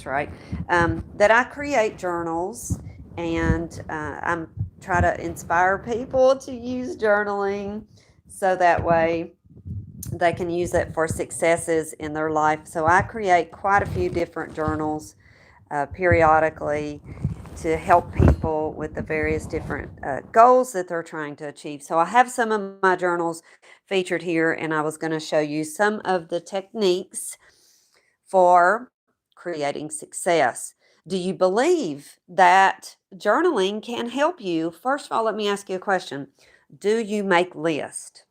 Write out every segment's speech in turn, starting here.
right? That I create journals, and I'm try to inspire people to use journaling so that way they can use it for successes in their life. So I create quite a few different journals periodically to help people with the various different goals that they're trying to achieve. So I have some of my journals featured here, and I was going to show you some of the techniques for creating success. Do you believe that journaling can help you? First of all, let me ask you a question. Do you make lists?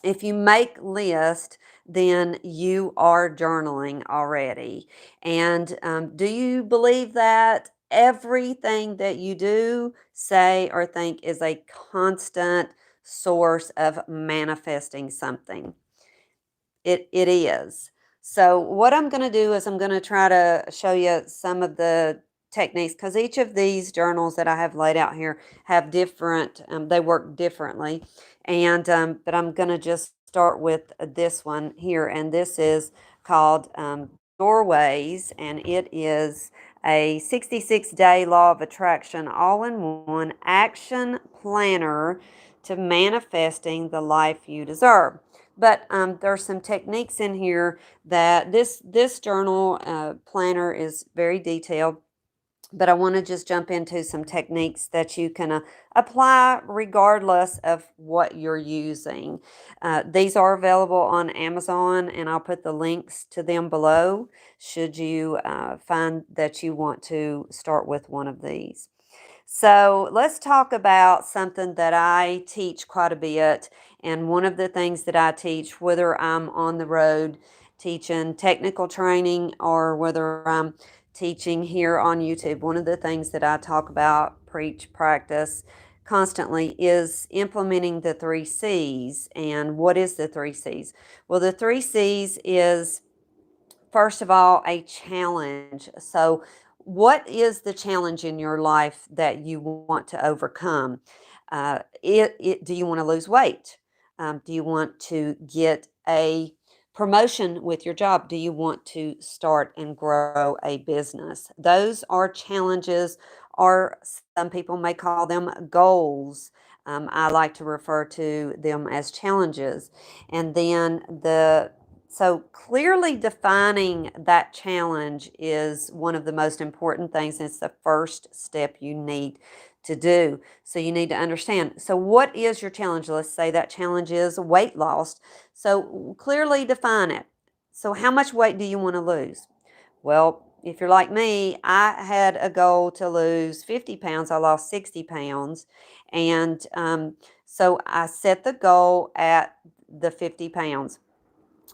If you make lists, then you are journaling already. And do you believe that everything that you do, say, or think is a constant source of manifesting something? It is. So what I'm going to do is I'm going to try to show you some of the techniques, because each of these journals that I have laid out here have different, they work differently. And but I'm going to just start with this one here, and this is called Doorways, and it is a 66-day law of attraction all-in-one action planner to manifesting the life you deserve. But there's some techniques in here that this journal planner is very detailed. But I want to just jump into some techniques that you can apply regardless of what you're using. These are available on Amazon, and I'll put the links to them below should you find that you want to start with one of these. So let's talk about something that I teach quite a bit. And one of the things that I teach, whether I'm on the road teaching technical training or whether I'm teaching here on YouTube, one of the things that I talk about, preach, practice constantly is implementing the 3 C's. And what is the 3 C's? Well, the 3 C's is, first of all, a challenge. So, what is the challenge in your life that you want to overcome? Do you want to lose weight? Do you want to get a promotion with your job? Do you want to start and grow a business? Those are challenges, or some people may call them goals. I like to refer to them as challenges. And then so clearly defining that challenge is one of the most important things. It's the first step you need to do. So you need to understand. So what is your challenge? Let's say that challenge is weight loss. So clearly define it. So how much weight do you want to lose? Well, if you're like me, I had a goal to lose 50 pounds. I lost 60 pounds. And so I set the goal at the 50 pounds.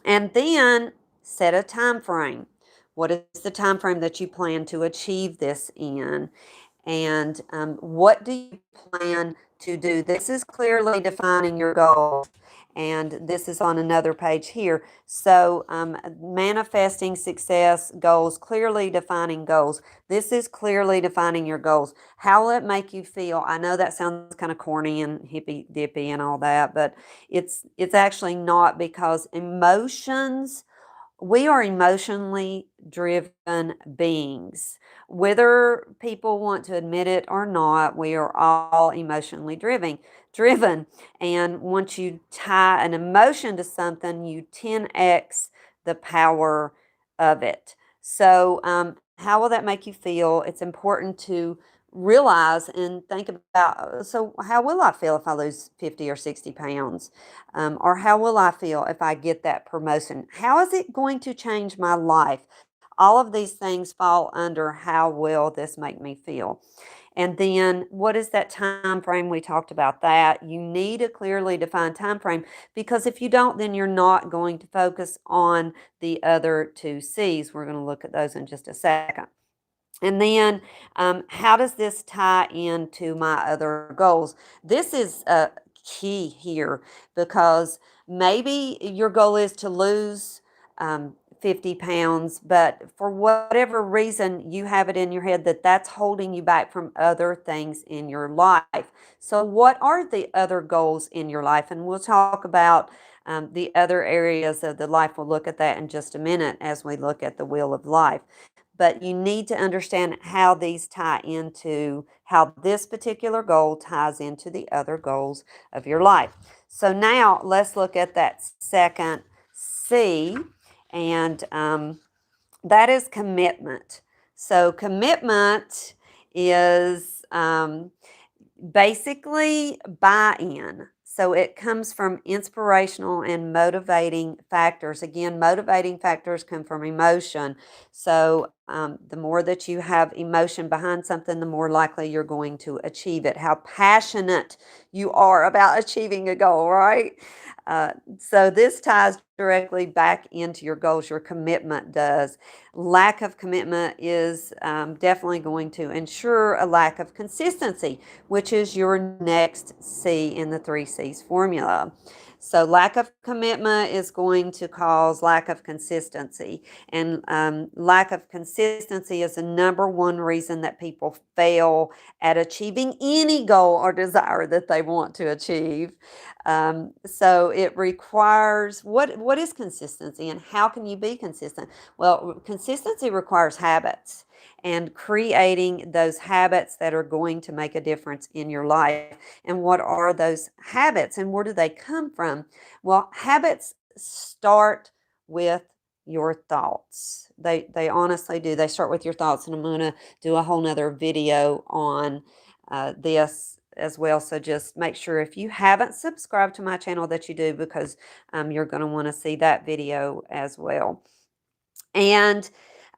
And then set a time frame. What is the time frame that you plan to achieve this in? And what do you plan to do? This is clearly defining your goals. And this is on another page here. So, manifesting success goals, clearly defining goals. This is clearly defining your goals. How will it make you feel? I know that sounds kind of corny and hippy dippy and all that, but it's actually not, because emotions, we are emotionally driven beings. Whether people want to admit it or not, we are all emotionally driven. And once you tie an emotion to something, you 10x the power of it. So, how will that make you feel? It's important to realize and think about, so how will I feel if I lose 50 or 60 pounds? Or how will I feel if I get that promotion? How is it going to change my life? All of these things fall under how will this make me feel. And then what is that time frame? We talked about that. You need a clearly defined time frame, because if you don't, then you're not going to focus on the other 2 C's. We're going to look at those in just a second. And then, how does this tie into my other goals? This is key here, because maybe your goal is to lose 50 pounds, but for whatever reason, you have it in your head that that's holding you back from other things in your life. So, what are the other goals in your life? And we'll talk about the other areas of the life. We'll look at that in just a minute as we look at the wheel of life. but you need to understand how these tie into how this particular goal ties into the other goals of your life. So now let's look at that second C, and that is commitment. So commitment is basically buy-in. So it comes from inspirational and motivating factors. Again, motivating factors come from emotion. So the more that you have emotion behind something, the more likely you're going to achieve it. How passionate you are about achieving a goal, right? So this ties directly back into your goals. Your commitment does. Lack of commitment is definitely going to ensure a lack of consistency, which is your next C in the 3C's formula. So lack of commitment is going to cause lack of consistency. And lack of consistency is the number one reason that people fail at achieving any goal or desire that they want to achieve. So it requires, what is consistency and how can you be consistent? Well, consistency requires habits and creating those habits that are going to make a difference in your life. And what are those habits and where do they come from? Well, habits start with your thoughts. They honestly do. They start with your thoughts, and I'm going to do a whole nother video on this as well. So just make sure if you haven't subscribed to my channel that you do, because you're going to want to see that video as well. And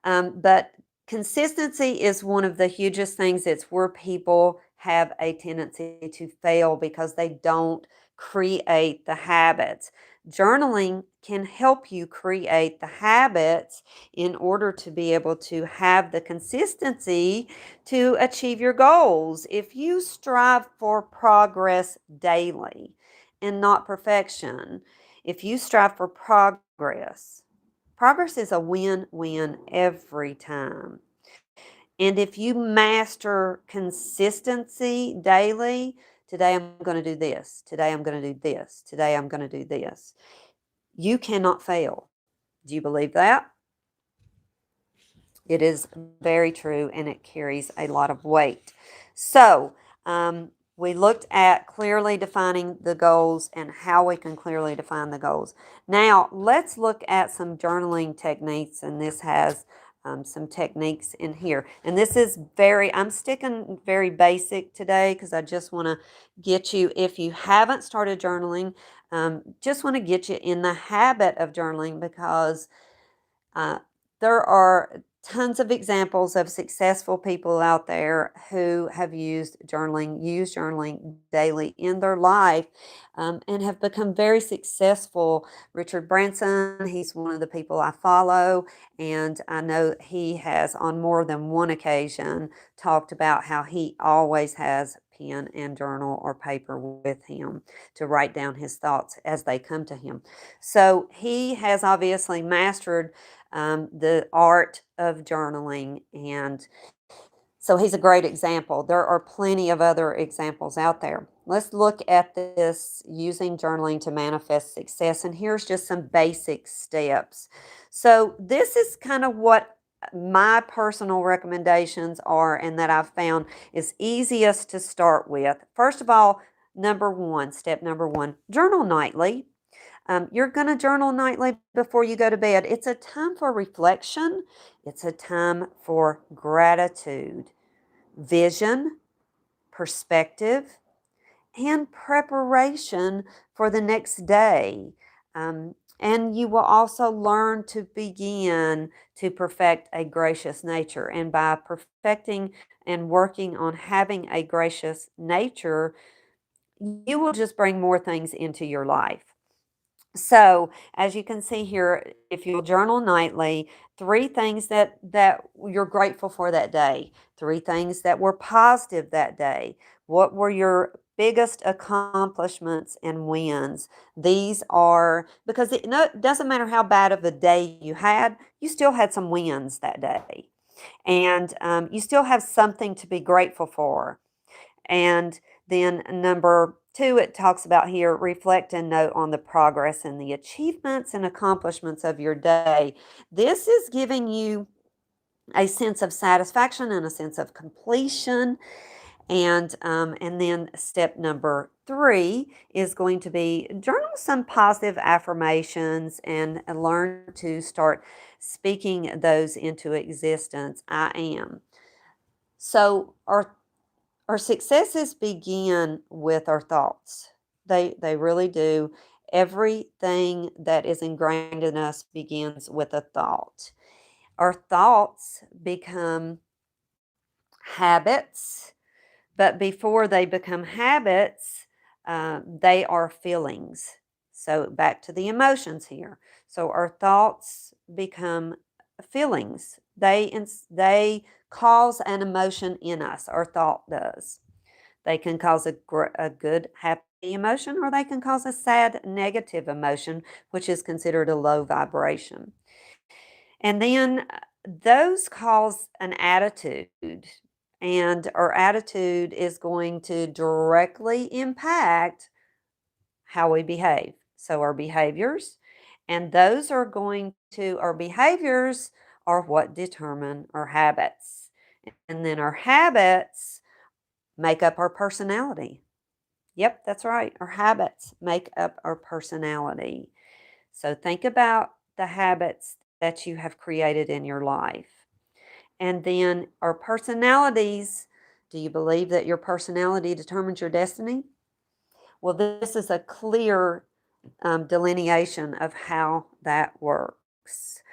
but consistency is one of the hugest things. It's where people have a tendency to fail because they don't create the habits. Journaling can help you create the habits in order to be able to have the consistency to achieve your goals. If you strive for progress daily and not perfection, if you strive for progress, progress is a win-win every time. And if you master consistency daily, today I'm going to do this, today I'm going to do this, today I'm going to do this, you cannot fail. Do you believe that? It is very true and it carries a lot of weight. So, we looked at clearly defining the goals and how we can clearly define the goals. Now, let's look at some journaling techniques, and this has some techniques in here. And this is I'm sticking very basic today because I just want to get you, if you haven't started journaling, just want to get you in the habit of journaling because uh, there are tons of examples of successful people out there who have used journaling daily in their life, and have become very successful. Richard Branson, he's one of the people I follow, and I know he has on more than one occasion talked about how he always has pen and journal or paper with him to write down his thoughts as they come to him. So he has obviously mastered the art of journaling, and so he's a great example. There are plenty of other examples out there. Let's look at this using journaling to manifest success, and here's just some basic steps. So this is kind of what my personal recommendations are, and that I've found is easiest to start with. First of all, step number one, journal nightly. You're going to journal nightly before you go to bed. It's a time for reflection. It's a time for gratitude, vision, perspective, and preparation for the next day. And you will also learn to begin to perfect a gracious nature. And by perfecting and working on having a gracious nature, you will just bring more things into your life. So, as you can see here, if you'll journal nightly, three things that you're grateful for that day, three things that were positive that day. What were your biggest accomplishments and wins? These are because it doesn't matter how bad of a day you still had some wins that day, and you still have something to be grateful for. And then number two, it talks about here, reflect and note on the progress and the achievements and accomplishments of your day. This is giving you a sense of satisfaction and a sense of completion. And then step number 3 is going to be journal some positive affirmations and learn to start speaking those into existence. I am. So our successes begin with our thoughts. They really do. Everything that is ingrained in us begins with a thought. Our thoughts become habits, but before they become habits, they are feelings. So back to the emotions here. So our thoughts become feelings. They cause an emotion in us. Our thought does. They can cause a good happy emotion, or they can cause a sad negative emotion, which is considered a low vibration. And then those cause an attitude, and our attitude is going to directly impact how we behave. So, our behaviors, and those are going to, our behaviors are what determine our habits. And then our habits make up our personality. Yep, that's right. Our habits make up our personality. So, think about the habits that you have created in your life. And then our personalities. Do you believe that your personality determines your destiny? Well, this is a clear delineation of how that works.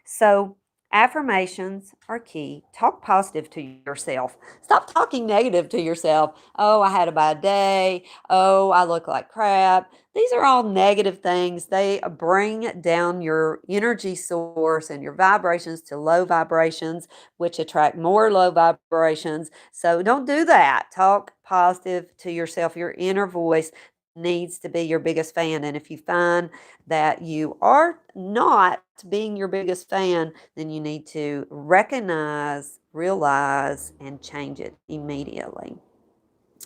So, affirmations are key. Talk positive to yourself. Stop talking negative to yourself. Oh, I had a bad day. Oh, I look like crap. These are all negative things. They bring down your energy source and your vibrations to low vibrations, which attract more low vibrations. So don't do that. Talk positive to yourself. Your inner voice needs to be your biggest fan. And if you find that you are not being your biggest fan, then you need to recognize, realize, and change it immediately.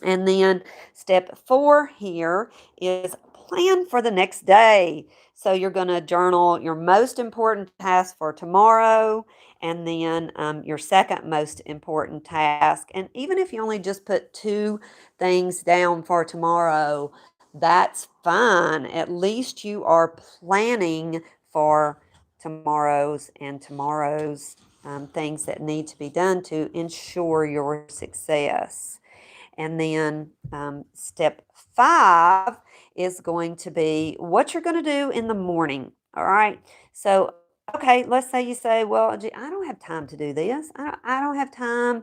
And then step 4 here is plan for the next day. So you're going to journal your most important task for tomorrow, and then your second most important task. And even if you only just put 2 things down for tomorrow, that's fine. At least you are planning for tomorrow's things that need to be done to ensure your success. And then step 5 is going to be what you're going to do in the morning. All right. So, okay, let's say you say, well, gee, I don't have time to do this. I don't have time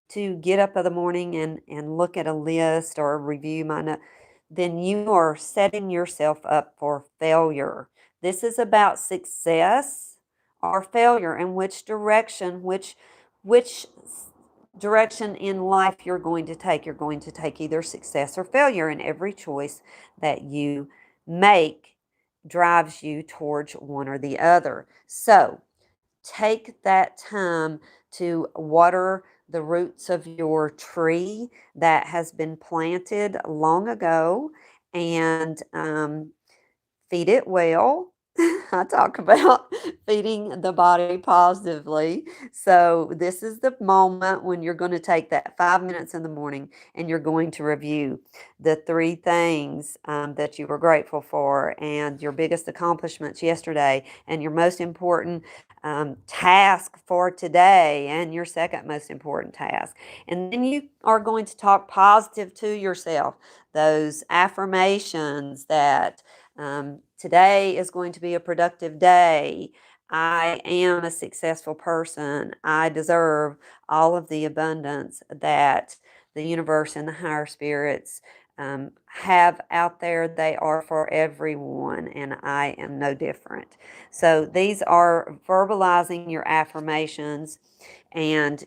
to get up in the morning and look at a list or review my notes. Then you are setting yourself up for failure. This is about success or failure, and which direction in life you're going to take. You're going to take either success or failure, and every choice that you make drives you towards one or the other. So take that time to water the roots of your tree that has been planted long ago, and feed it well. I talk about feeding the body positively. So, this is the moment when you're going to take that 5 minutes in the morning and you're going to review the 3 things that you were grateful for, and your biggest accomplishments yesterday, and your most important task for today, and your second most important task. And then you are going to talk positive to yourself. Those affirmations that today is going to be a productive day. I am a successful person. I deserve all of the abundance that the universe and the higher spirits have out there. They are for everyone, and I am no different. So these are verbalizing your affirmations, and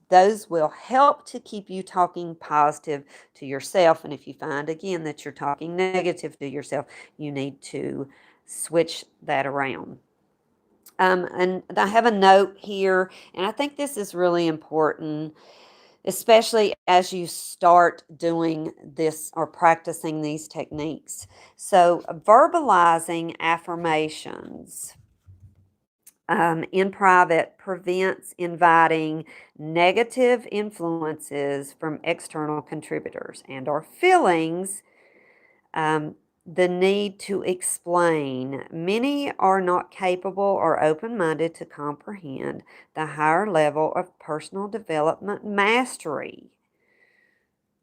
those will help to keep you talking positive to yourself. And if you find again that you're talking negative to yourself, you need to switch that around. And I have a note here, and I think this is really important, especially as you start doing this or practicing these techniques. So, verbalizing affirmations in private prevents inviting negative influences from external contributors and our feelings. The need to explain. Many are not capable or open minded to comprehend the higher level of personal development mastery.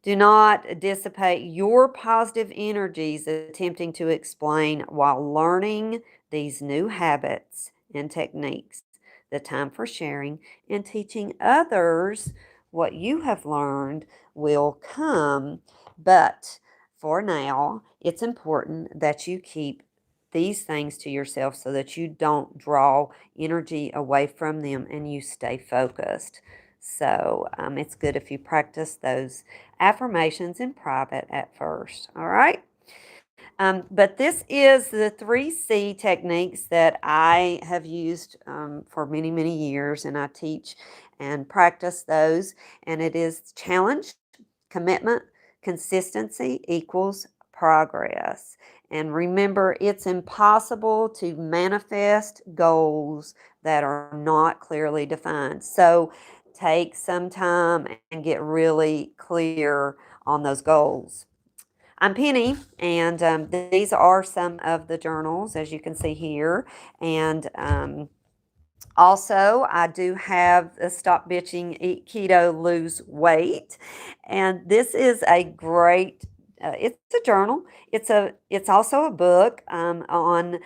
Do not dissipate your positive energies attempting to explain while learning these new habits and techniques. The time for sharing and teaching others what you have learned will come, but for now, it's important that you keep these things to yourself so that you don't draw energy away from them and you stay focused. So it's good if you practice those affirmations in private at first. All right. But this is the 3C techniques that I have used for many, many years, and I teach and practice those. And it is challenge, commitment, consistency equals progress. And remember, it's impossible to manifest goals that are not clearly defined. So take some time and get really clear on those goals. I'm Penny, and these are some of the journals, as you can see here. And also, I do have a Stop Bitching, Eat Keto, Lose Weight, and this is a great. It's a journal. It's also a book on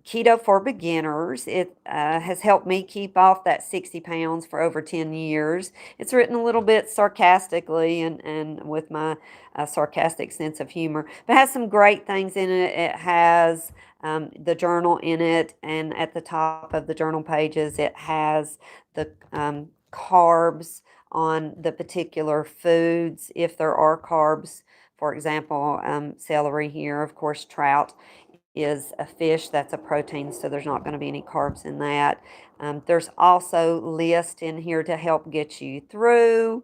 keto for beginners. It has helped me keep off that 60 pounds for over 10 years. It's written a little bit sarcastically and with my sarcastic sense of humor, but it has some great things in it. It has the journal in it, and at the top of the journal pages, it has the carbs on the particular foods, if there are carbs. For example, celery here, of course, trout is a fish, that's a protein, so there's not going to be any carbs in that. There's also lists in here to help get you through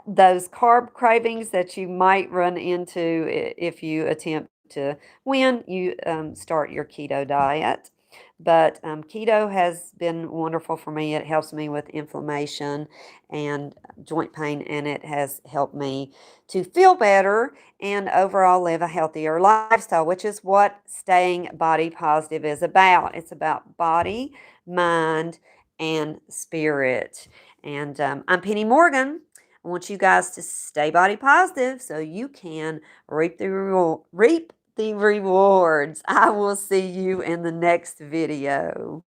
those carb cravings that you might run into if you attempt to when you start your keto diet. But keto has been wonderful for me. It helps me with inflammation and joint pain, and it has helped me to feel better and overall live a healthier lifestyle, which is what staying body positive is about. It's about body, mind, and spirit. And I'm Penny Morgan. I want you guys to stay body positive so you can reap the rewards. I will see you in the next video.